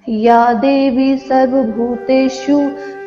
या देवी सर्वभूतेषु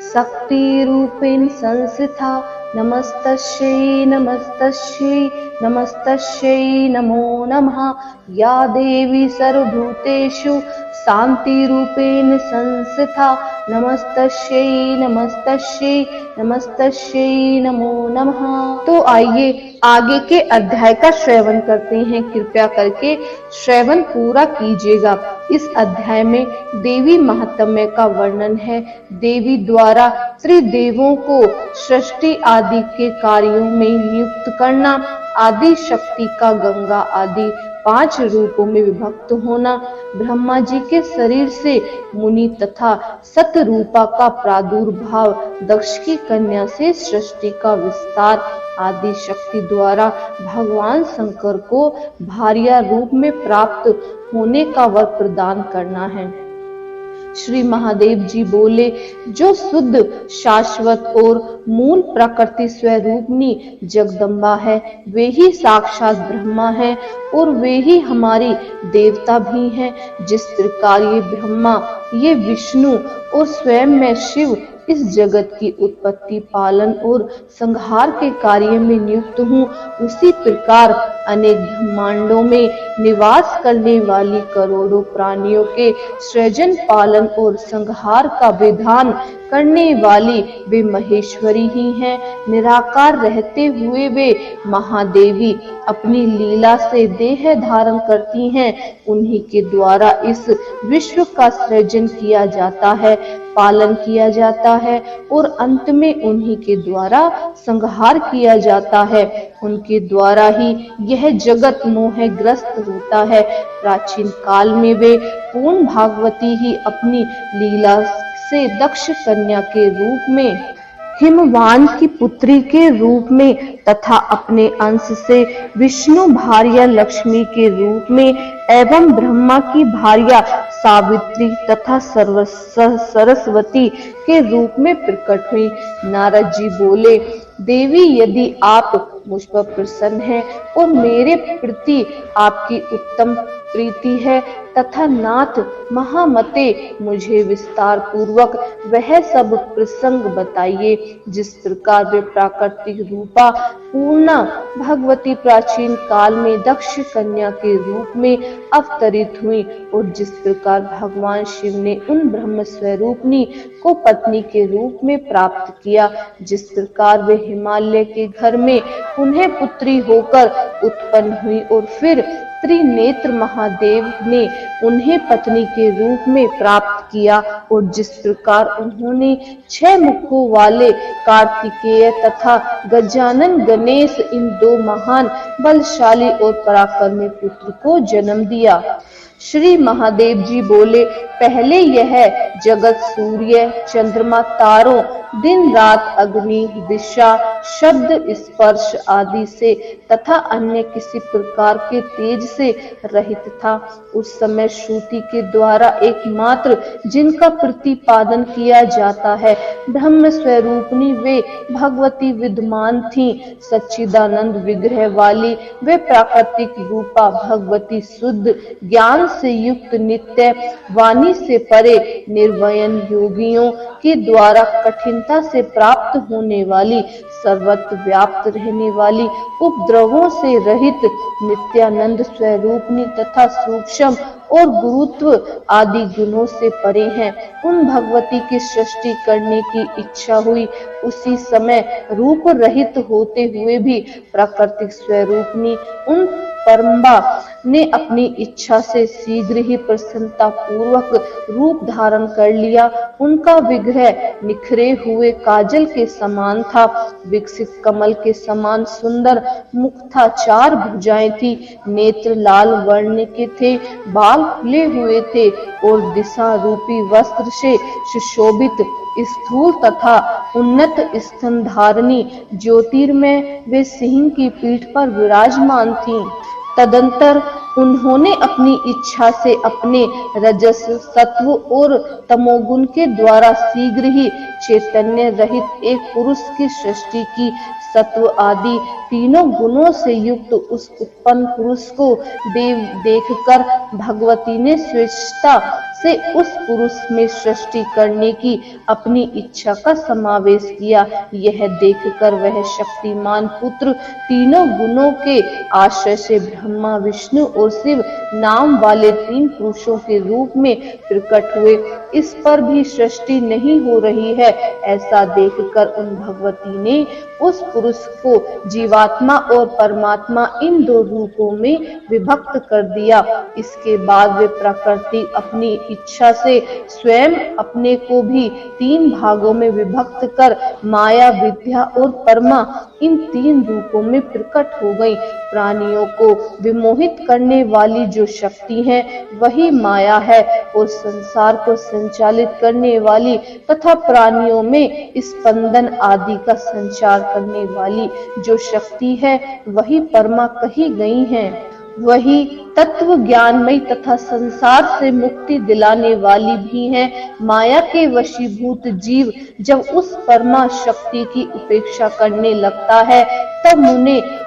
शक्तिरूपेण संस्थिता नमस्तस्यै नमस्तस्यै नमस्तस्यै नमो नमः। या देवी सर्वभूतेषु शांतिरूपेण संस्थिता नमस्तस्यै नमस्तस्यै नमस्तस्यै नमो नमः। तो आइए आगे के अध्याय का श्रवण करते हैं। कृपया करके श्रवण पूरा कीजिएगा। इस अध्याय में देवी महात्म्य का वर्णन है। देवी द्वारा त्रिदेवों को सृष्टि आदि के कार्यों में नियुक्त करना, आदि शक्ति का गंगा आदि 5 रूपों में विभक्त होना, ब्रह्मा जी के शरीर से मुनि तथा सतरूपा का प्रादुर्भाव, दक्ष की कन्या से सृष्टि का विस्तार, आदि शक्ति द्वारा भगवान शंकर को भार्या रूप में प्राप्त होने का वर प्रदान करना है। श्री महादेव जी बोले, जो शुद्ध शाश्वत और मूल प्रकृति स्वरूपनी जगदम्बा है, वे ही साक्षात ब्रह्मा है और वे ही हमारी देवता भी हैं। जिस प्रकार ये ब्रह्मा, ये विष्णु और स्वयं में शिव इस जगत की उत्पत्ति, पालन और संहार के कार्य में नियुक्त हूँ, उसी प्रकार अनेक ब्रह्मांडों में निवास करने वाली करोड़ों प्राणियों के सृजन, पालन और संहार का विधान करने वाली वे महेश्वरी ही हैं। निराकार रहते हुए वे महादेवी अपनी लीला से देह धारण करती हैं। उन्हीं के द्वारा इस विश्व का सृजन किया जाता है, पालन किया जाता है और अंत में उन्हीं के द्वारा संहार किया जाता है। उनके द्वारा ही यह जगत मोहग्रस्त होता है। प्राचीन काल में वे पूर्ण भागवती ही अपनी लीला से दक्ष कन्या के रूप में, हिमवान की पुत्री के रूप में तथा अपने अंश से विष्णु भार्या लक्ष्मी के रूप में एवं ब्रह्मा की भार्या सावित्री तथा सरस्वती के रूप में प्रकट हुई। नारद जी बोले, देवी यदि आप मुझ पर प्रसन्न हैं और मेरे प्रति आपकी उत्तम प्रीति है तथा नाथ महामते मुझे विस्तार पूर्वक वह सब प्रसंग बताइए जिस प्रकार वे प्राकृतिक रूपा पूर्णा भगवती प्राचीन काल में दक्ष कन्या के रूप में अवतरित हुई और जिस प्रकार भगवान शिव ने उन ब्रह्म स्वरूपनी को पत्नी के रूप में प्राप्त किया, जिस प्रकार वे हिमालय के घर में उन्हें पुत्री होकर उत्पन्न हुई और फिर त्रिनेत्र महादेव ने उन्हें पत्नी के रूप में प्राप्त किया और जिस प्रकार उन्होंने 6 मुखों वाले कार्तिकेय तथा गजानन गणेश इन 2 महान बलशाली और पराक्रमी पुत्र को जन्म दिया। श्री महादेव जी बोले, पहले यह जगत सूर्य, चंद्रमा, तारों, दिन रात, अग्नि, दिशा, शब्द, स्पर्श आदि से तथा अन्य किसी प्रकार के तेज से रहित था। उस समय श्रुति के द्वारा एकमात्र जिनका प्रतिपादन किया जाता है ब्रह्म स्वरूपनी वे भगवती विद्यमान थी। सच्चिदानंद विग्रह वाली वे प्राकृतिक रूपा भगवती शुद्ध ज्ञान से युक्त, नित्य वाणी से परे, निर्वयन योगियों के द्वारा कठिनता से प्राप्त होने वाली, सर्वत्र व्याप्त रहने वाली, उपद्रवों से रहित, नित्यानंद स्वरूपनी तथा सूक्ष्म और गुरुत्व आदि गुणों से परे हैं। उन भगवती की सृष्टि करने की इच्छा हुई। उसी समय रूप रहित होते हुए भी प्राकृतिक स्वरूपनी उन परम्बा ने अपनी इच्छा से शीघ्र ही प्रसन्नता पूर्वक रूप धारण कर लिया। उनका विग्रह निखरे हुए काजल के समान था, विकसित कमल के समान सुंदर मुख था, 4 भुजाएं थी, नेत्र लाल वर्ण के थे, बाल खुले हुए थे और दिशा रूपी वस्त्र से सुशोभित, स्थूल तथा उन्नत स्तन धारणी, ज्योतिर्मय वे सिंह की पीठ पर विराजमान थीं। तदंतर उन्होंने अपनी इच्छा से अपने रजस, सत्व और तमोगुण के द्वारा शीघ्र ही चैतन्य रहित एक पुरुष की सृष्टि की। सत्व आदि तीनों गुणों से युक्त उस उत्पन्न पुरुष को देखकर भगवती ने स्वेच्छा से उस पुरुष में सृष्टि करने की अपनी इच्छा का समावेश किया। यह देखकर वह शक्तिमान पुत्र तीनों गुणों के आश्रय से ब्रह्मा, विष्णु और शिव नाम वाले 3 पुरुषों के रूप में प्रकट हुए। इस पर भी सृष्टि नहीं हो रही है, ऐसा देखकर उन भगवती ने उस पुरुष को जीवात्मा और परमात्मा इन 2 रूपों में विभक्त कर दिया। इसके बाद वे प्रकृति अपनी इच्छा से स्वयं अपने को भी 3 भागों में विभक्त कर माया, विद्या और परमा इन 3 रूपों में प्रकट हो गई। प्राणियों को विमोहित करने वाली जो शक्ति है वही माया है, और संसार को संचालित करने वाली तथा प्राणियों में स्पंदन आदि का संचार करने वाली जो शक्ति है वही परमा कही गई है। वही तत्व ज्ञानमयी तथा संसार से मुक्ति दिलाने वाली भी है। माया के वशीभूत जीव जब उस परमा शक्ति की उपेक्षा करने लगता है तब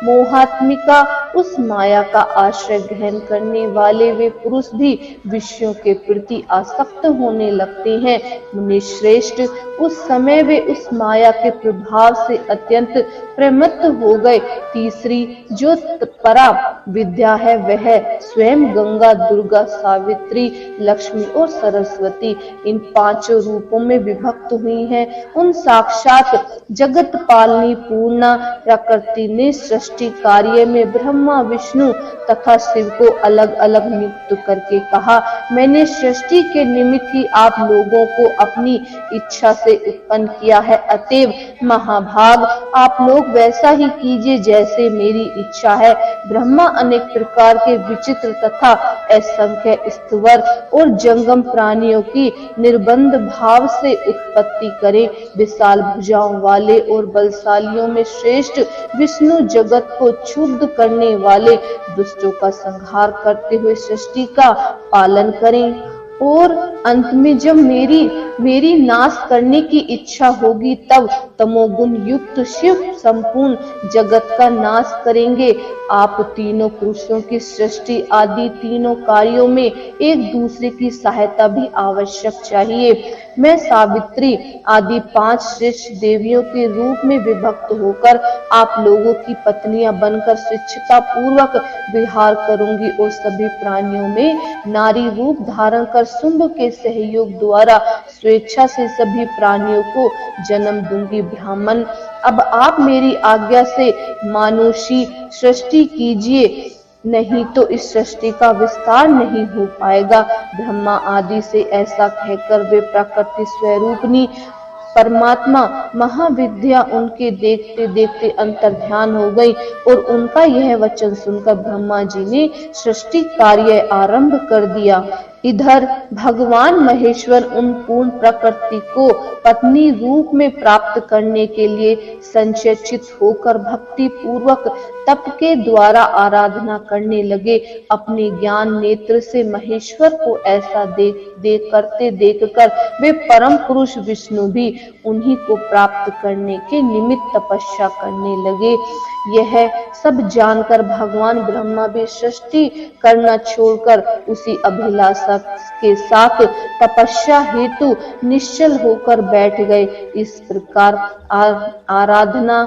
मोहात्मिका उस माया का आश्रय ग्रहण करने वाले वे पुरुष भी विषयों के प्रति आसक्त होने लगते हैं। मुनि श्रेष्ठ, उस समय वे उस माया के प्रभाव से अत्यंत प्रमत्त हो गए। तीसरी जो परा विद्या है वह स्वयं गंगा, दुर्गा, सावित्री, लक्ष्मी और सरस्वती इन 5 रूपों में विभक्त हुई है। उन साक्षात जगत पालनी पूर्णा प्रकृति ने सृष्टि कार्य में ब्रह्मा, विष्णु तथा शिव को अलग अलग नियुक्त करके कहा, मैंने सृष्टि के निमित्त ही आप लोगों को अपनी इच्छा से उत्पन्न किया है, अतएव महाभाग आप लोग वैसा ही कीजिए जैसे मेरी इच्छा है। ब्रह्मा अनेक प्रकार के विचित्र तथा असंख्य स्थवर और जंगम प्राणियों की निर्बंध भाव से उत्पत्ति करे। विशाल भुजाओं वाले और बलशालियों में श्रेष्ठ विष्णु जगत को क्षुब्ध करने वाले दुष्टों का संहार करते हुए सृष्टि का पालन करें, और अंत में जब मेरी नाश करने की इच्छा होगी तब तमोगुण युक्त शिव संपूर्ण जगत का नाश करेंगे। आप तीनों पुरुषों की सृष्टि आदि तीनों कार्यों में एक दूसरे की सहायता भी आवश्यक चाहिए। मैं सावित्री आदि 5 श्रेष्ठ देवियों के रूप में विभक्त होकर आप लोगों की पत्नियां बनकर स्वेच्छता पूर्वक विहार करूंगी और सभी प्राणियों में नारी रूप धारण कर शुंभ के सहयोग द्वारा स्वेच्छा से सभी प्राणियों को जन्म दूंगी। ब्राह्मण, अब आप मेरी आज्ञा से मानुषी सृष्टि कीजिए, नहीं तो इस सृष्टि का विस्तार नहीं हो पाएगा। ब्रह्मा आदि से ऐसा कहकर वे प्रकृति स्वरूपनी परमात्मा महाविद्या उनके देखते देखते अंतर्ध्यान हो गई, और उनका यह वचन सुनकर ब्रह्मा जी ने सृष्टि कार्य आरंभ कर दिया। इधर भगवान महेश्वर उन पूर्ण प्रकृति को पत्नी रूप में प्राप्त करने के लिए संचेचित होकर भक्ति पूर्वक तप के द्वारा आराधना करने लगे। अपने ज्ञान नेत्र से महेश्वर को ऐसा देखकर वे परम पुरुष विष्णु भी उन्हीं को प्राप्त करने के निमित्त तपस्या करने लगे। यह सब जानकर भगवान ब्रह्मा भी सृष्टि करना छोड़कर उसी अभिलाषा के साथ तपस्या हेतु निश्चल होकर बैठ गए। इस प्रकार आराधना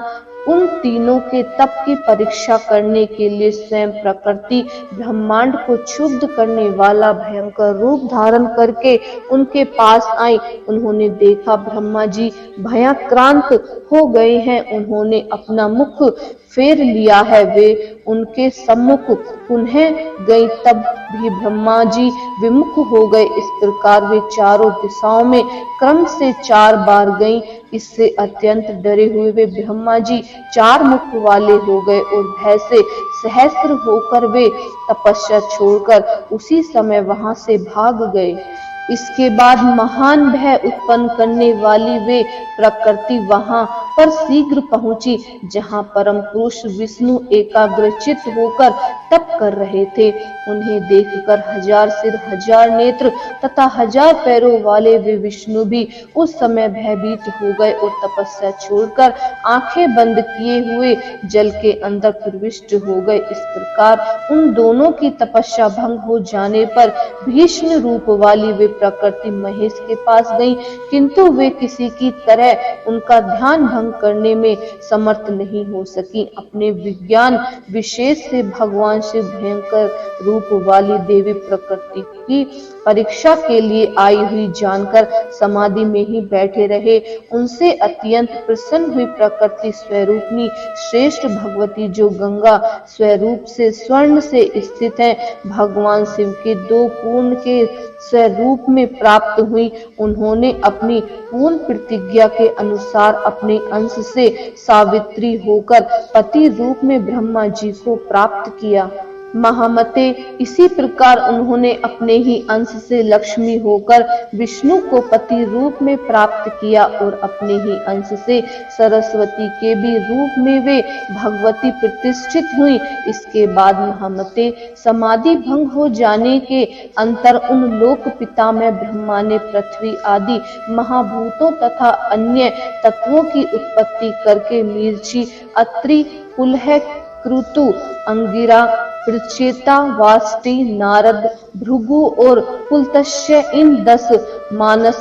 उन तीनों के तप की परीक्षा करने के लिए स्वयं प्रकृति ब्रह्मांड को क्षुब्ध करने वाला भयंकर रूप धारण करके उनके पास आई। उन्होंने देखा ब्रह्मा जी भयाक्रांत हो गए हैं, उन्होंने अपना मुख फेर लिया है। वे उनके सम्मुख पुनः गई तब भी ब्रह्मा जी विमुख हो गए। इस प्रकार वे चारों दिशाओं में क्रम से 4 बार गईं। इससे अत्यंत डरे हुए वे ब्रह्मा जी 4 मुख वाले हो गए और भय से सहस्त्र होकर वे तपस्या छोड़कर उसी समय वहां से भाग गए। इसके बाद महान भय उत्पन्न करने वाली वे प्रकृति वहां पर शीघ्र पहुंची, जहां परम पुरुष विष्णु एकाग्रचित्त होकर तप कर रहे थे। उन्हें देखकर हजार सिर, हजार नेत्र तथा हजार पैरों वाले वे विष्णु भी उस समय भयभीत हो गए और तपस्या छोड़कर आंखें बंद किए हुए जल के अंदर प्रविष्ट हो गए। इस प्रकार उन दोनों की तपस्या भंग हो जाने पर भीष्म रूप वाली वे प्रकृति महेश के पास गईं, किंतु वे किसी की तरह उनका ध्यान भंग करने में समर्थ नहीं हो सकी। अपने विज्ञान विशेष से भगवान शिव भयंकर रूप वाली देवी प्रकृति की परीक्षा के लिए आई हुई जानकर समाधि में ही बैठे रहे। उनसे अत्यंत प्रसन्न हुई प्रकृति स्वरूपनी श्रेष्ठ भगवती, जो गंगा स्वरूप से स्वर्ण से स्थित है, भगवान शिव के दो पूर्ण के स्वरूप में प्राप्त हुई। उन्होंने अपनी पूर्ण प्रतिज्ञा के अनुसार अपने अंश से सावित्री होकर पति रूप में ब्रह्मा जी को प्राप्त किया। महामते, इसी प्रकार उन्होंने अपने ही अंश से लक्ष्मी होकर विष्णु को पति रूप में प्राप्त किया और अपने ही अंश से सरस्वती के भी रूप में वे भगवती प्रतिष्ठित हुई। इसके बाद महामते, समाधि भंग हो जाने के अंतर उन लोक पिता में ब्रह्मा ने पृथ्वी आदि महाभूतों तथा अन्य तत्वों की उत्पत्ति करके मिर्ची, अत्रि, पुलह, क्रतु, अंगिरा, प्रचेता, वाष्टी, नारद, भृगु और पुलत्स्य इन 10 मानस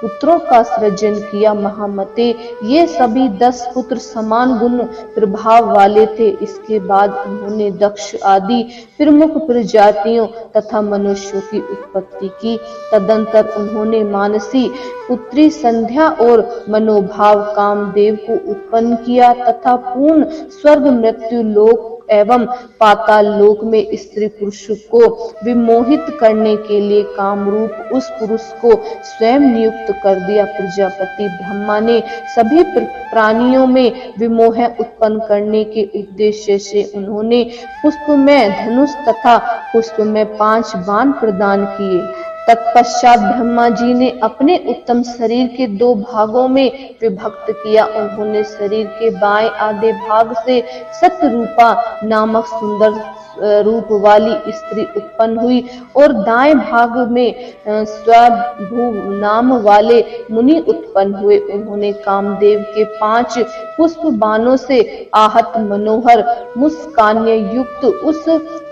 पुत्रों का सृजन किया। महामते, ये सभी 10 पुत्र समान गुण प्रभाव वाले थे। इसके बाद उन्होंने दक्ष आदि प्रमुख प्रजातियों तथा मनुष्यों की उत्पत्ति की। तदंतर उन्होंने मानसी पुत्री संध्या और मनोभाव कामदेव को उत्पन्न किया तथा पूर्ण स्वर्ग, मृत्यु लोक एवं पाताल लोक में स्त्री पुरुष को विमोहित करने के लिए कामरूप उस पुरुष को स्वयं नियुक्त कर दिया। प्रजापति ब्रह्मा ने सभी प्राणियों में विमोह उत्पन्न करने के उद्देश्य से उन्होंने पुष्प में धनुष तथा पुष्प में 5 बाण प्रदान किए। तत्पश्चात ब्रह्मा जी ने अपने उत्तम शरीर के 2 भागों में विभक्त किया। उन्होंने शरीर के बाएं आधे भाग से सतरूपा नामक सुंदर रूप वाली स्त्री उत्पन्न हुई और दाएं भाग में स्वभू नाम वाले मुनि उत्पन्न हुए। उन्होंने कामदेव के 5 पुष्प बाणों से आहत मनोहर मुस्कान्य युक्त उस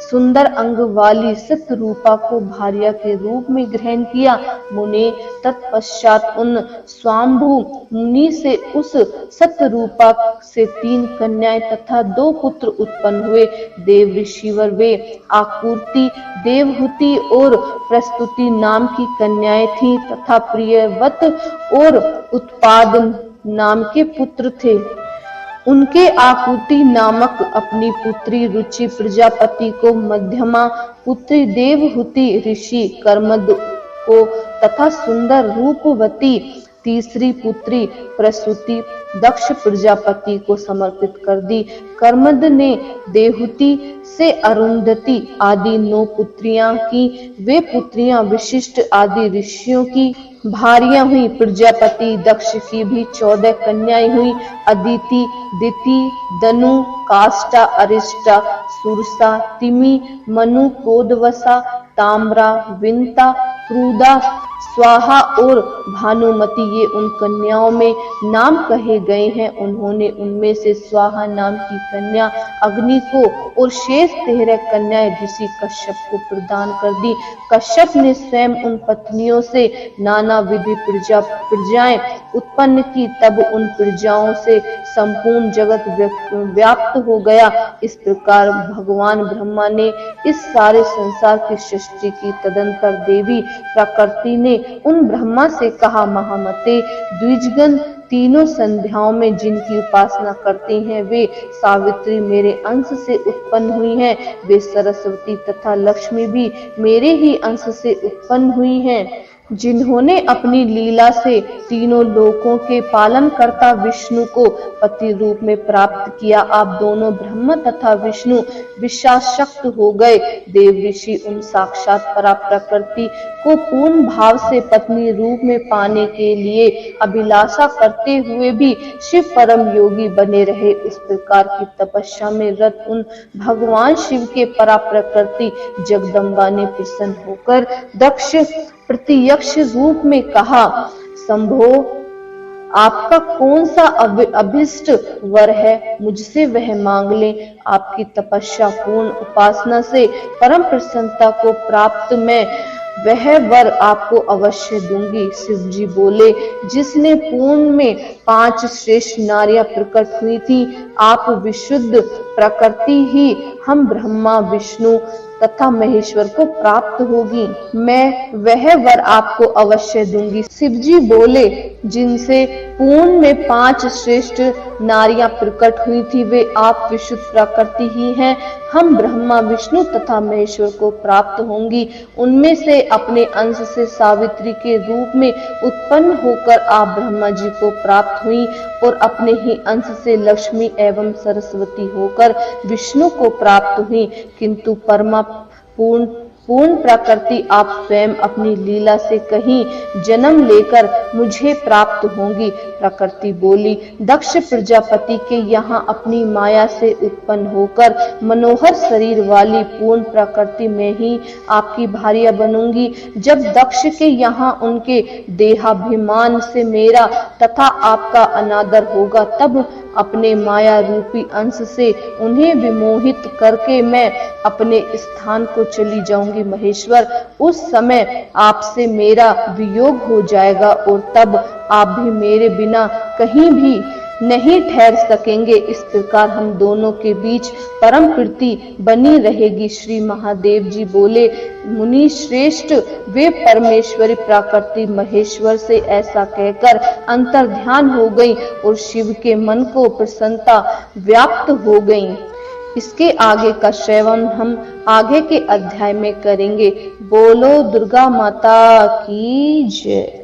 सुंदर अंग वाली सतरूपा को भार्या के रूप में ग्रहण किया। मुने तत्पश्चात उन स्वाम्भु मुनि से उस सतरूपा से 3 कन्याएं तथा 2 पुत्र उत्पन्न हुए। देव ऋषिवर वे आकुर्ति, देवहूति और प्रस्तुति नाम की कन्याएं थीं तथा प्रियवत और उत्पाद नाम के पुत्र थे। उनके आकुति नामक अपनी पुत्री रुचि प्रजापति को, मध्यमा पुत्री देवहूति ऋषि कर्मद को तथा सुंदर रूपवती तीसरी पुत्री प्रसूति दक्ष प्रजापति को समर्पित कर दी। कर्मद ने देवहूति से अरुंधति आदि 9 पुत्रियां की। वे पुत्रियां विशिष्ट आदि ऋषियों की भार्या हुई। प्रजापति दक्ष की भी 14 कन्याएं हुई। अदिति, दिति, दनु, काष्टा, अरिष्टा, सुरसा, तिमि, मनु, कोदवसा, ताम्रा, विंता, क्रूदा, स्वाहा और भानुमति, ये उन कन्याओं में नाम कहे गए हैं। उन्होंने उनमें से स्वाहा नाम की कन्या अग्नि को और शेष 13 कन्याएं ऋषि कश्यप को प्रदान कर दी। कश्यप ने स्वयं उन पत्नियों से नाना विधि प्रजाएं उत्पन्न की। तब उन प्रजाओं से संपूर्ण जगत व्याप्त हो गया। इस प्रकार भगवान ब्रह्मा ने इस सारे संसार की सृष्टि की। तदंतर देवी प्रकृति ने उन ब्रह्मा से कहा, महामते, द्विजगण तीनों संध्याओं में जिनकी उपासना करते हैं वे सावित्री मेरे अंश से उत्पन्न हुई हैं। वे सरस्वती तथा लक्ष्मी भी मेरे ही अंश से उत्पन्न हुई हैं। जिन्होंने अपनी लीला से तीनों लोकों के पालन करता विष्णु को पति रूप में प्राप्त किया। आप दोनों ब्रह्म तथा विष्णु विषाशक्त हो गए। देव ऋषि उन साक्षात परा प्रकृति को पूर्ण भाव से पत्नी रूप में पाने के लिए अभिलाषा करते हुए भी शिव परम योगी बने रहे। इस प्रकार की तपस्या में रत उन भगवान शिव के परा प्रकृति जगदम्बा ने प्रसन्न होकर दक्ष प्रत्यक्ष रूप में कहा, शंभो, आपका कौन सा अभिष्ट वर है, मुझसे वह मांग लें। आपकी तपस्या पूर्ण उपासना से परम प्रसन्नता को प्राप्त मैं वह वर आपको अवश्य दूंगी। शिव जी बोले, जिसने पूर्ण में 5 श्रेष्ठ नारियां प्रकट हुई थी, आप विशुद्ध प्रकृति ही हम ब्रह्मा विष्णु तथा महेश्वर को प्राप्त होगी। मैं वह वर आपको अवश्य दूंगी। शिव जी बोले, जिनसे पूर्ण में 5 श्रेष्ठ नारियां प्रकट हुई थी, वे आप विशुद्ध प्रकृति ही हैं, हम ब्रह्मा विष्णु तथा महेश्वर को प्राप्त होंगी। उनमें से अपने अंश से सावित्री के रूप में उत्पन्न होकर आप ब्रह्मा जी को प्राप्त हुई और अपने ही अंश से लक्ष्मी एवं सरस्वती होकर विष्णु को प्राप्त हुई। किंतु परमा पूर्ण प्रकृति आप स्वयं अपनी लीला से कहीं जन्म लेकर मुझे प्राप्त होंगी। प्रकृति बोली, दक्ष प्रजापति के यहाँ अपनी माया से उत्पन्न होकर मनोहर शरीर वाली पूर्ण प्रकृति में ही आपकी भार्या बनूंगी। जब दक्ष के यहाँ उनके देहाभिमान से मेरा तथा आपका अनादर होगा, तब अपने माया रूपी अंश से उन्हें विमोहित करके मैं अपने स्थान को चली जाऊंगी महेश्वर। उस समय आपसे मेरा वियोग हो जाएगा और तब आप भी मेरे बिना कहीं भी नहीं ठहर सकेंगे। इस प्रकार हम दोनों के बीच परम प्रीति बनी रहेगी। श्री महादेव जी बोले, मुनि श्रेष्ठ, वे परमेश्वरी प्रकृति महेश्वर से ऐसा कहकर अंतर्ध्यान हो गई और शिव के मन को प्रसन्नता व्याप्त हो गई। इसके आगे का श्रवण हम आगे के अध्याय में करेंगे। बोलो दुर्गा माता की जय।